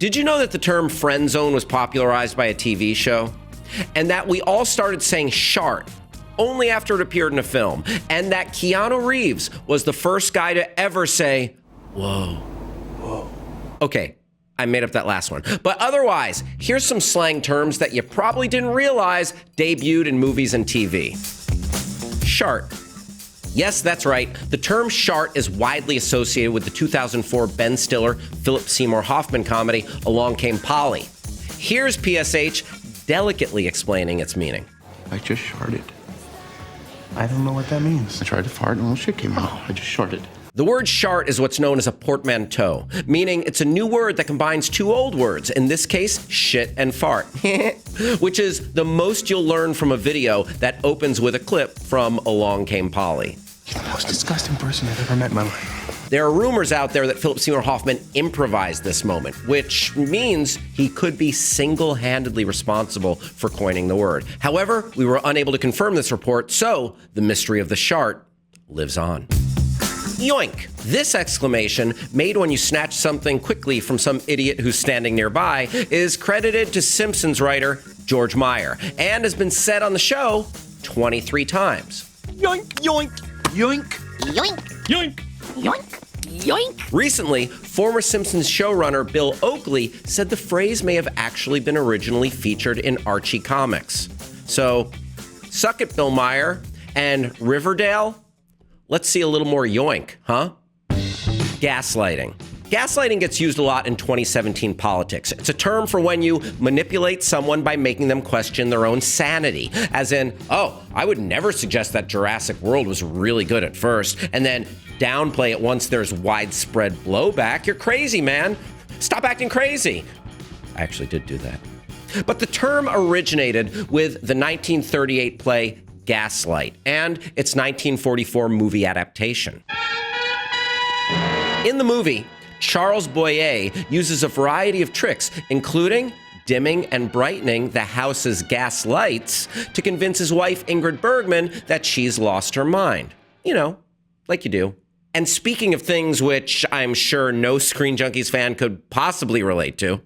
Did you know that the term friend zone was popularized by a TV show? And that we all started saying Shart only after it appeared in a film? And that Keanu Reeves was the first guy to ever say, whoa. Whoa. Okay, I made up that last one. But otherwise, here's some slang terms that you probably didn't realize debuted in movies and TV. Shart. Yes, that's right. The term Shart is widely associated with the 2004 Ben Stiller, Philip Seymour Hoffman comedy, Along Came Polly. Here's PSH delicately explaining its meaning. I just sharted. I don't know what that means. I tried to fart and all shit came out. I just sharted. The word shart is what's known as a portmanteau, meaning it's a new word that combines two old words, in this case, shit and fart, which is the most you'll learn from a video that opens with a clip from Along Came Polly. You're the most disgusting person I've ever met in my life. There are rumors out there that Philip Seymour Hoffman improvised this moment, which means he could be single-handedly responsible for coining the word. However, we were unable to confirm this report, so the mystery of the shart lives on. Yoink! This exclamation, made when you snatch something quickly from some idiot who's standing nearby, is credited to Simpsons writer George Meyer and has been said on the show 23 times. Yoink! Yoink! Yoink! Yoink! Yoink! Yoink! Yoink! Recently, former Simpsons showrunner Bill Oakley said the phrase may have actually been originally featured in Archie comics. So, suck it, Bill Meyer. And Riverdale? Let's see a little more yoink, huh? Gaslighting. Gaslighting gets used a lot in 2017 politics. It's a term for when you manipulate someone by making them question their own sanity. As in, oh, I would never suggest that Jurassic World was really good at first, and then downplay it once there's widespread blowback. You're crazy, man. Stop acting crazy. I actually did do that. But the term originated with the 1938 play Gaslight and its 1944 movie adaptation. In the movie, Charles Boyer uses a variety of tricks, including dimming and brightening the house's gas lights to convince his wife, Ingrid Bergman, that she's lost her mind. You know, like you do. And speaking of things which I'm sure no Screen Junkies fan could possibly relate to,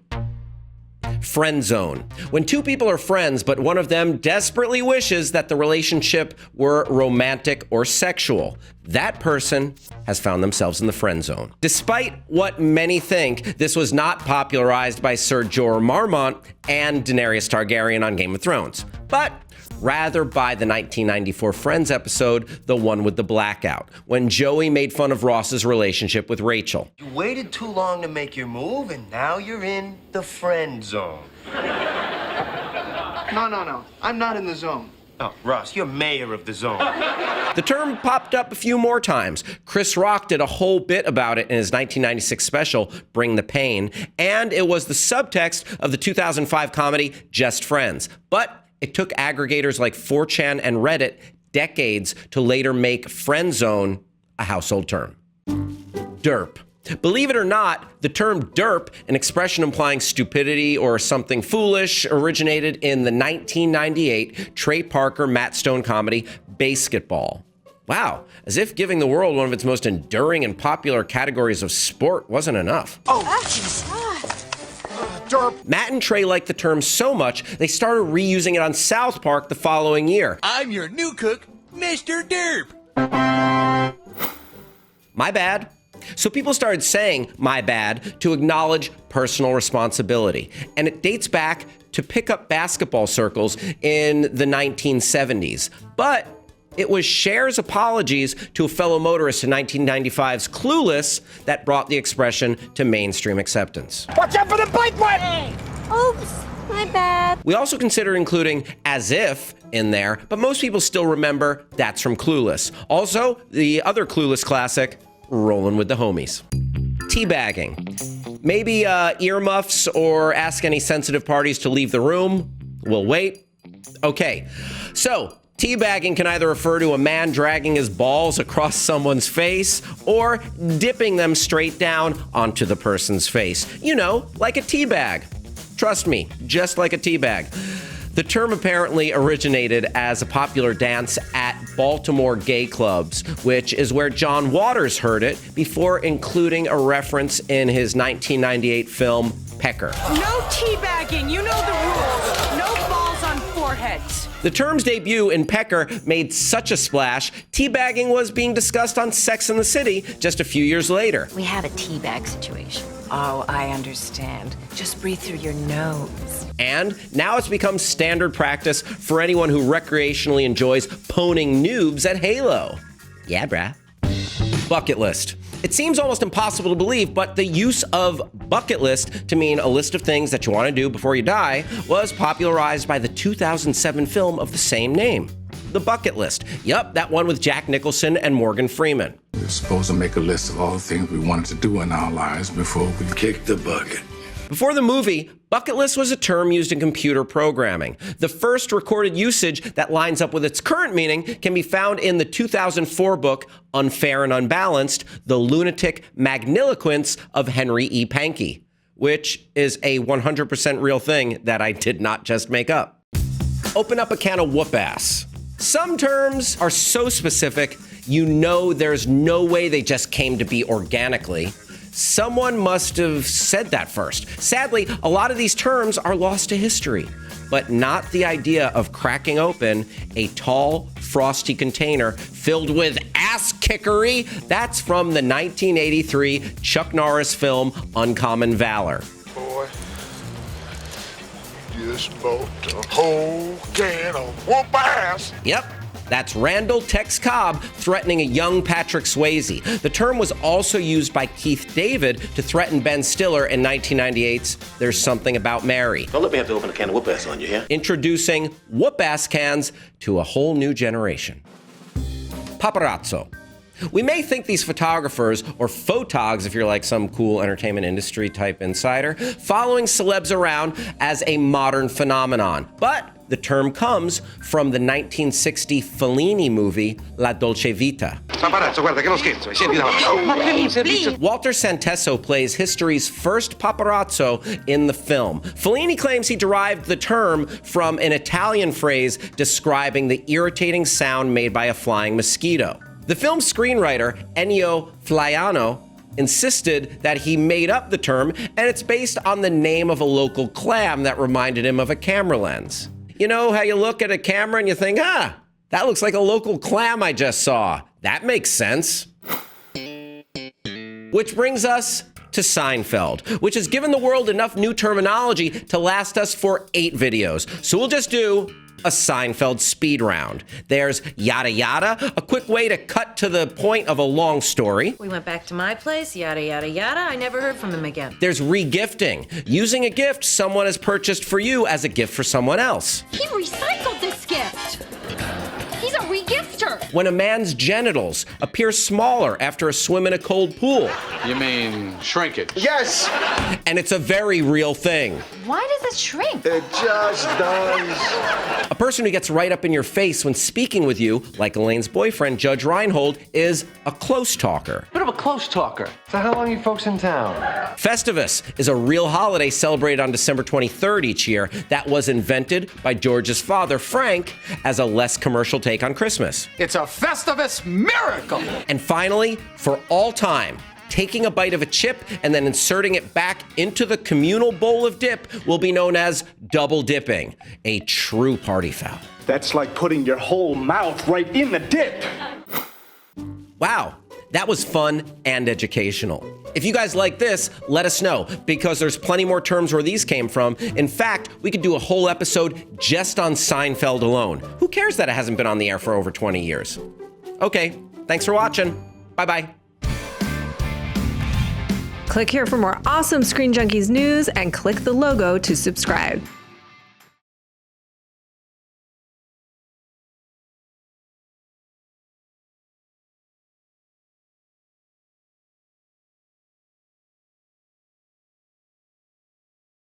friend zone. When two people are friends, but one of them desperately wishes that the relationship were romantic or sexual, that person has found themselves in the friend zone. Despite what many think, this was not popularized by Sir Jorah Mormont and Daenerys Targaryen on Game of Thrones, but rather by the 1994 Friends episode, the one with the blackout, when Joey made fun of Ross's relationship with Rachel. You waited too long to make your move, and now you're in the friend zone. No. I'm not in the zone. Oh, Ross, you're mayor of the zone. The term popped up a few more times. Chris Rock did a whole bit about it in his 1996 special, Bring the Pain, and it was the subtext of the 2005 comedy Just Friends. But it took aggregators like 4chan and Reddit decades to later make friend zone a household term. Derp. Believe it or not, the term derp, an expression implying stupidity or something foolish, originated in the 1998 Trey Parker, Matt Stone comedy Basketball. Wow, as if giving the world one of its most enduring and popular categories of sport wasn't enough. Oh, jeez. Derp. Matt and Trey liked the term so much, they started reusing it on South Park the following year. I'm your new cook, Mr. Derp. My bad. So people started saying my bad to acknowledge personal responsibility. And it dates back to pickup basketball circles in the 1970s. But it was Cher's apologies to a fellow motorist in 1995's Clueless that brought the expression to mainstream acceptance. Watch out for the bike whip! Oops, my bad. We also consider including as if in there, but most people still remember that's from Clueless. Also, the other Clueless classic, Rollin' with the Homies. Teabagging. Maybe earmuffs or ask any sensitive parties to leave the room. We'll wait. Okay, so teabagging can either refer to a man dragging his balls across someone's face or dipping them straight down onto the person's face. You know, like a teabag. Trust me, just like a teabag. The term apparently originated as a popular dance at Baltimore gay clubs, which is where John Waters heard it before including a reference in his 1998 film pecker. No teabagging, you know the rules. No balls on foreheads. The term's debut in Pecker made such a splash, teabagging was being discussed on Sex and the City just a few years later. We have a teabag situation. Oh, I understand. Just breathe through your nose. And now it's become standard practice for anyone who recreationally enjoys poning noobs at Halo. Yeah, brah. Bucket list. It seems almost impossible to believe, but the use of bucket list to mean a list of things that you want to do before you die was popularized by the 2007 film of the same name, The Bucket List. Yup, that one with Jack Nicholson and Morgan Freeman. We're supposed to make a list of all the things we wanted to do in our lives before we kick the bucket. Before the movie, bucket list was a term used in computer programming. The first recorded usage that lines up with its current meaning can be found in the 2004 book, Unfair and Unbalanced, The Lunatic Magniloquence of Henry E. Pankey, which is a 100% real thing that I did not just make up. Open up a can of whoop ass. Some terms are so specific, you know there's no way they just came to be organically. Someone must have said that first. Sadly, a lot of these terms are lost to history, but not the idea of cracking open a tall, frosty container filled with ass kickery. That's from the 1983 Chuck Norris film Uncommon Valor. Boy, you smoked a whole can of whoop ass. Yep. That's Randall Tex Cobb threatening a young Patrick Swayze. The term was also used by Keith David to threaten Ben Stiller in 1998's There's Something About Mary. Don't let me have to open a can of whoop ass on you, yeah? Introducing whoop ass cans to a whole new generation. Paparazzo. We may think these photographers, or photogs if you're like some cool entertainment industry type insider, following celebs around as a modern phenomenon. But the term comes from the 1960 Fellini movie La Dolce Vita. Paparazzo, guarda che non scherzo, senti davanti. Walter Santesso plays history's first paparazzo in the film. Fellini claims he derived the term from an Italian phrase describing the irritating sound made by a flying mosquito. The film's screenwriter, Ennio Flaiano, insisted that he made up the term, and it's based on the name of a local clam that reminded him of a camera lens. You know how you look at a camera and you think, that looks like a local clam I just saw. That makes sense. Which brings us to Seinfeld, which has given the world enough new terminology to last us for 8 videos. So we'll just do a Seinfeld speed round. There's yada yada, a quick way to cut to the point of a long story. We went back to my place, yada, yada, yada. I never heard from him again. There's re-gifting, using a gift someone has purchased for you as a gift for someone else. He recycled this gift. He's a re-gifter. When a man's genitals appear smaller after a swim in a cold pool. You mean shrinkage? Yes! And it's a very real thing. Why does it shrink? It just does. A person who gets right up in your face when speaking with you, like Elaine's boyfriend, Judge Reinhold, is a close talker. Bit of a close talker. So how long are you folks in town? Festivus is a real holiday celebrated on December 23rd each year that was invented by George's father, Frank, as a less commercial take on Christmas. It's a Festivus miracle. And finally, for all time, taking a bite of a chip and then inserting it back into the communal bowl of dip will be known as double dipping, a true party foul. That's like putting your whole mouth right in the dip. Wow, that was fun and educational. If you guys like this, let us know, because there's plenty more terms where these came from. In fact, we could do a whole episode just on Seinfeld alone. Who cares that it hasn't been on the air for over 20 years? Okay, thanks for watching. Bye-bye. Click here for more awesome Screen Junkies news and click the logo to subscribe.